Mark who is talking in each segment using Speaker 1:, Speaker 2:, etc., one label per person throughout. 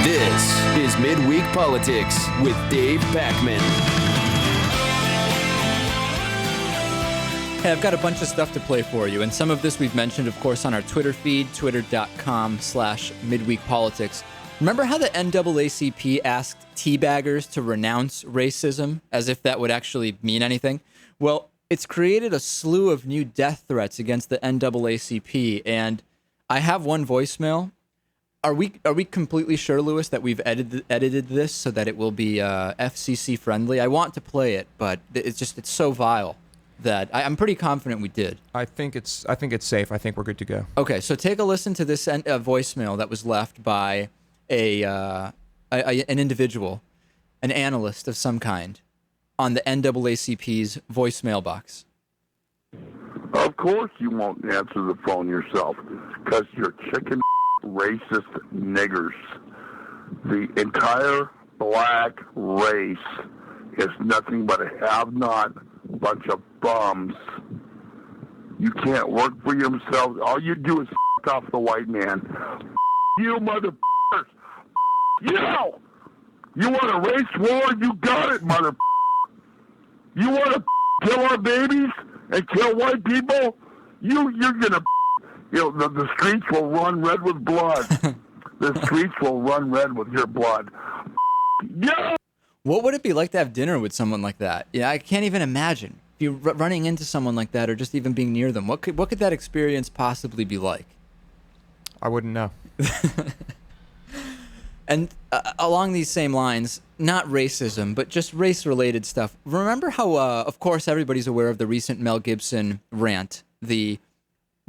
Speaker 1: This is Midweek Politics with Dave Pakman.
Speaker 2: Hey, I've got a bunch of stuff to play for you, and some of this we've mentioned, of course, on our Twitter feed, twitter.com/midweekpolitics. Remember how the NAACP asked teabaggers to renounce racism, as if that would actually mean anything? Well, it's created a slew of new death threats against the NAACP, and I have one voicemail. Are we completely sure, Lewis, that we've edited this so that it will be FCC friendly? I want to play it, but it's so vile that I'm pretty confident we did.
Speaker 3: I think it's safe. I think we're good to go.
Speaker 2: Okay, so take a listen to this voicemail that was left by an individual, an analyst of some kind, on the NAACP's voicemail box.
Speaker 4: Of course you won't answer the phone yourself, because you're chicken racist niggers. The entire black race is nothing but a have-not bunch of bums. You can't work for yourselves. All you do is off the white man. You motherfuckers. You! You want a race war? You got it, mother. You want to kill our babies and kill white people? You're gonna. The streets will run red with blood. The streets will run red with your blood. Yeah.
Speaker 2: What would it be like to have dinner with someone like that? Yeah, I can't even imagine. If you're running into someone like that or just even being near them, what could that experience possibly be like?
Speaker 3: I wouldn't know.
Speaker 2: And along these same lines, not racism, but just race-related stuff. Remember how, of course, everybody's aware of the recent Mel Gibson rant, the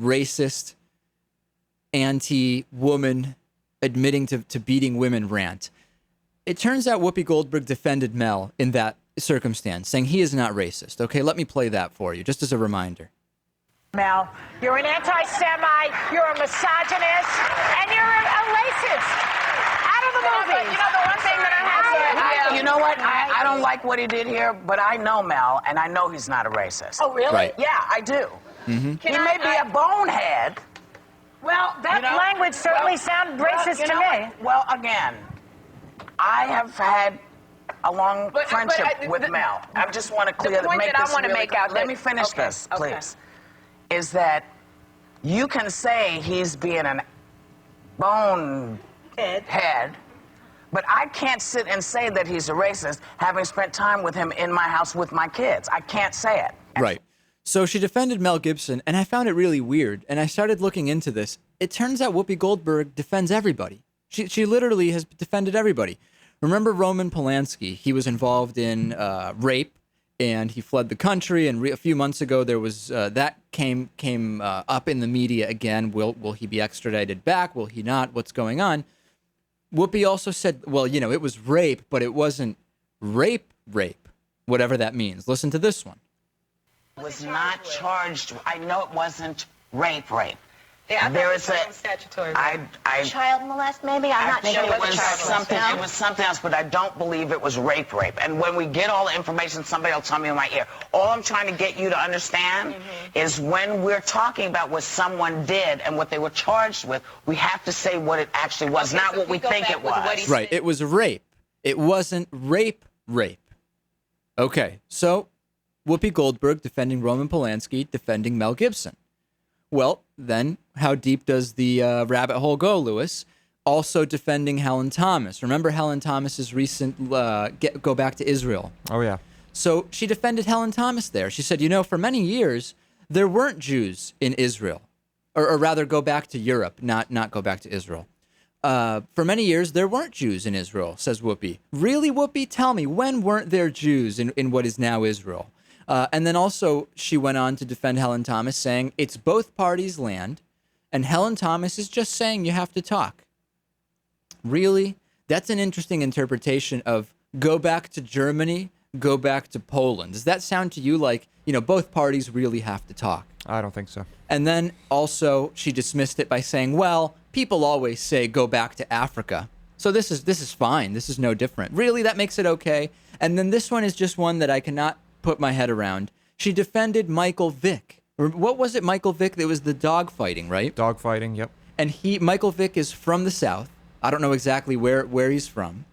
Speaker 2: racist, anti-woman, admitting to beating women rant. It turns out Whoopi Goldberg defended Mel in that circumstance, saying he is not racist. Okay, let me play that for you, just as a reminder.
Speaker 5: Mel, you're an anti-Semite, you're a misogynist, and you're a racist. Out of the movie.
Speaker 6: You know, the one thing that I have to... You know what? I don't like what he did here, but I know Mel, and I know he's not a racist.
Speaker 5: Oh, really?
Speaker 2: Right.
Speaker 6: Yeah, I do.
Speaker 2: Mm-hmm.
Speaker 6: He may be a bonehead.
Speaker 5: Well, that language certainly sounded racist to me.
Speaker 6: Well, again, I have had a long friendship with Mel. I just want to clear
Speaker 7: the point that I want to make out.
Speaker 6: Let me finish this, please. Is that you can say he's being an bonehead, but I can't sit and say that he's a racist, having spent time with him in my house with my kids. I can't say it.
Speaker 2: Right. So she defended Mel Gibson, and I found it really weird, and I started looking into this. It turns out Whoopi Goldberg defends everybody. She literally has defended everybody. Remember Roman Polanski? He was involved in rape, and he fled the country, and a few months ago there was that came up in the media again. Will he be extradited back? Will he not? What's going on? Whoopi also said, well, it was rape, but it wasn't rape, whatever that means. Listen to this one.
Speaker 6: Was not charged. I know it wasn't rape.
Speaker 7: Yeah,
Speaker 6: there is a
Speaker 7: statutory.
Speaker 5: Child molest, maybe? I'm not sure.
Speaker 6: It was something. It was something else, but I don't believe it was rape. And when we get all the information, somebody will tell me in my ear. All I'm trying to get you to understand is when we're talking about what someone did and what they were charged with, we have to say what it actually was, not what we think it was.
Speaker 2: Right. It was rape. It wasn't rape. Okay. So Whoopi Goldberg defending Roman Polanski, defending Mel Gibson. Well, then, how deep does the rabbit hole go, Lewis? Also defending Helen Thomas. Remember Helen Thomas's recent go back to Israel?
Speaker 3: Oh, yeah.
Speaker 2: So she defended Helen Thomas there. She said, for many years, there weren't Jews in Israel. Or rather, go back to Europe, not go back to Israel. For many years, there weren't Jews in Israel, says Whoopi. Really, Whoopi? Tell me, when weren't there Jews in what is now Israel? And then also, she went on to defend Helen Thomas, saying it's both parties' land, and Helen Thomas is just saying you have to talk. Really? That's an interesting interpretation of go back to Germany, go back to Poland. Does that sound to you like, both parties really have to talk?
Speaker 3: I don't think so.
Speaker 2: And then also, she dismissed it by saying, well, people always say go back to Africa. So this is fine. This is no different. Really, that makes it okay. And then this one is just one that I cannot put my head around. She defended Michael Vick. What was it, Michael Vick? It was the dog fighting, right?
Speaker 3: Dog fighting, yep.
Speaker 2: And Michael Vick is from the South. I don't know exactly where he's from.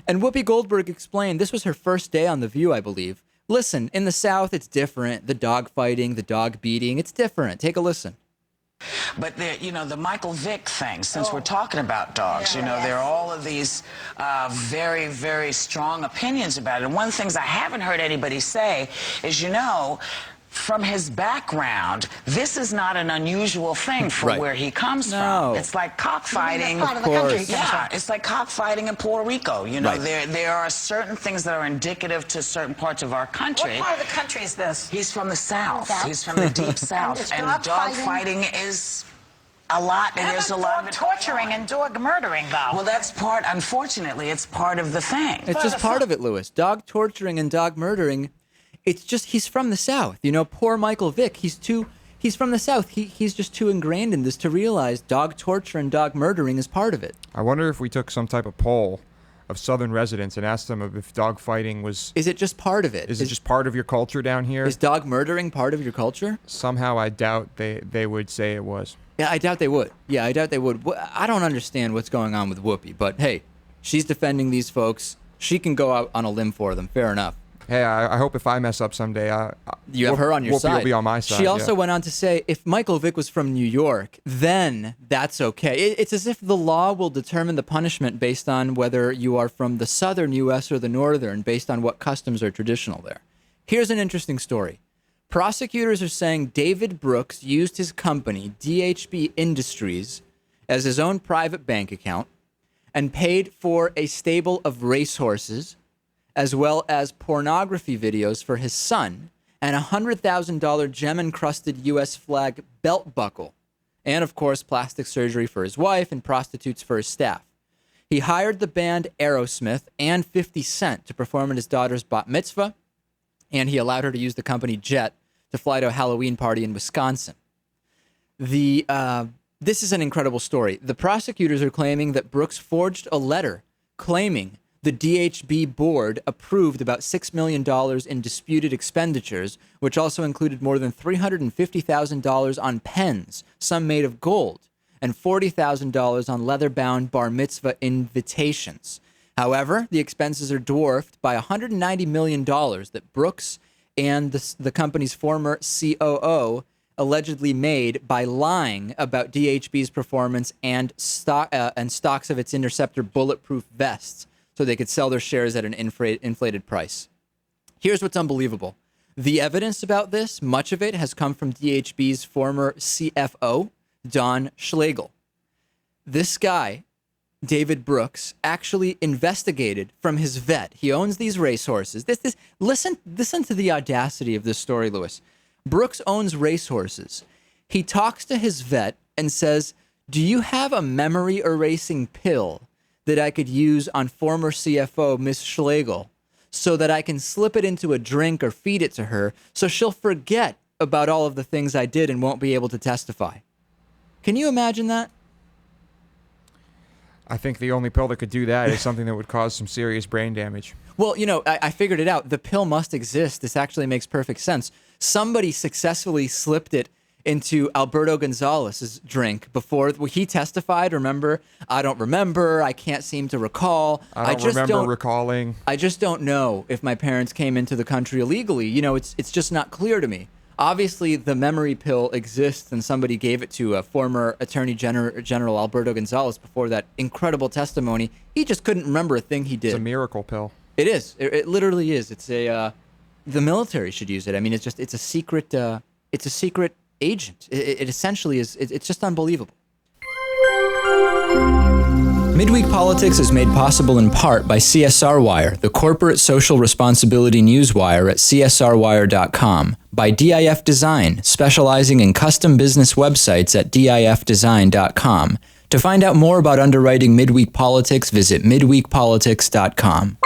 Speaker 2: And Whoopi Goldberg explained, this was her first day on The View, I believe. Listen, in the South, it's different. The dog fighting, the dog beating, it's different. Take a listen.
Speaker 6: But the Michael Vick thing, since we're talking about dogs, there are all of these very, very strong opinions about it. And one of the things I haven't heard anybody say is, from his background, this is not an unusual thing for where he comes from. It's like cockfighting.
Speaker 7: Part of the country.
Speaker 6: Yeah, it's like cockfighting in Puerto Rico. There are certain things that are indicative to certain parts of our country.
Speaker 7: What part of the country is this?
Speaker 6: He's from the South. He's from the deep South. And dog fighting is a lot. And there's a lot of it.
Speaker 7: Torturing and dog murdering, though.
Speaker 6: Well, that's unfortunately, it's part of the thing.
Speaker 2: It's just part of it, Louis. Dog torturing and dog murdering. It's just, he's from the South. Poor Michael Vick. He's from the South. He's just too ingrained in this to realize dog torture and dog murdering is part of it.
Speaker 3: I wonder if we took some type of poll of Southern residents and asked them if dog fighting was...
Speaker 2: Is it just part of it?
Speaker 3: Is it just part of your culture down here?
Speaker 2: Is dog murdering part of your culture?
Speaker 3: Somehow I doubt they would say it was.
Speaker 2: Yeah, I doubt they would. I don't understand what's going on with Whoopi, but hey, she's defending these folks. She can go out on a limb for them. Fair enough.
Speaker 3: Hey, I hope if I mess up someday,
Speaker 2: you have her on your side.
Speaker 3: Whoopi will be on my side.
Speaker 2: She also went on to say, if Michael Vick was from New York, then that's okay. It's as if the law will determine the punishment based on whether you are from the southern U.S. or the northern, based on what customs are traditional there. Here's an interesting story. Prosecutors are saying David Brooks used his company, DHB Industries, as his own private bank account and paid for a stable of racehorses, as well as pornography videos for his son, and a $100,000 gem-encrusted U.S. flag belt buckle, and, of course, plastic surgery for his wife and prostitutes for his staff. He hired the band Aerosmith and 50 Cent to perform at his daughter's bat mitzvah, and he allowed her to use the company jet to fly to a Halloween party in Wisconsin. This is an incredible story. The prosecutors are claiming that Brooks forged a letter claiming the DHB board approved about $6 million in disputed expenditures, which also included more than $350,000 on pens, some made of gold, and $40,000 on leather-bound bar mitzvah invitations. However, the expenses are dwarfed by $190 million that Brooks and the company's former COO allegedly made by lying about DHB's performance and stocks of its Interceptor bulletproof vests, so they could sell their shares at an inflated price. Here's what's unbelievable. The evidence about this, much of it has come from DHB's former CFO, Don Schlegel. This guy, David Brooks, actually investigated from his vet. He owns these racehorses. Listen to the audacity of this story, Louis. Brooks owns racehorses. He talks to his vet and says, "Do you have a memory erasing pill that I could use on former CFO, Miss Schlegel, so that I can slip it into a drink or feed it to her so she'll forget about all of the things I did and won't be able to testify?" Can you imagine that?
Speaker 3: I think the only pill that could do that is something that would cause some serious brain damage.
Speaker 2: Well, I figured it out. The pill must exist. This actually makes perfect sense. Somebody successfully slipped it into Alberto Gonzalez's drink before he testified. Remember? I don't remember. I can't seem to recall.
Speaker 3: I don't remember recalling.
Speaker 2: I just don't know if my parents came into the country illegally. It's just not clear to me. Obviously, the memory pill exists, and somebody gave it to a former Attorney General Alberto Gonzalez before that incredible testimony. He just couldn't remember a thing he did.
Speaker 3: It's a miracle pill.
Speaker 2: It is. It literally is. It's the military should use it. I mean, it's a secret. It's a secret agent. It essentially is. It's just unbelievable. Midweek Politics is made possible in part by CSR Wire, the corporate social responsibility newswire at csrwire.com, by DIF Design, specializing in custom business websites at difdesign.com. To find out more about underwriting Midweek Politics, visit midweekpolitics.com.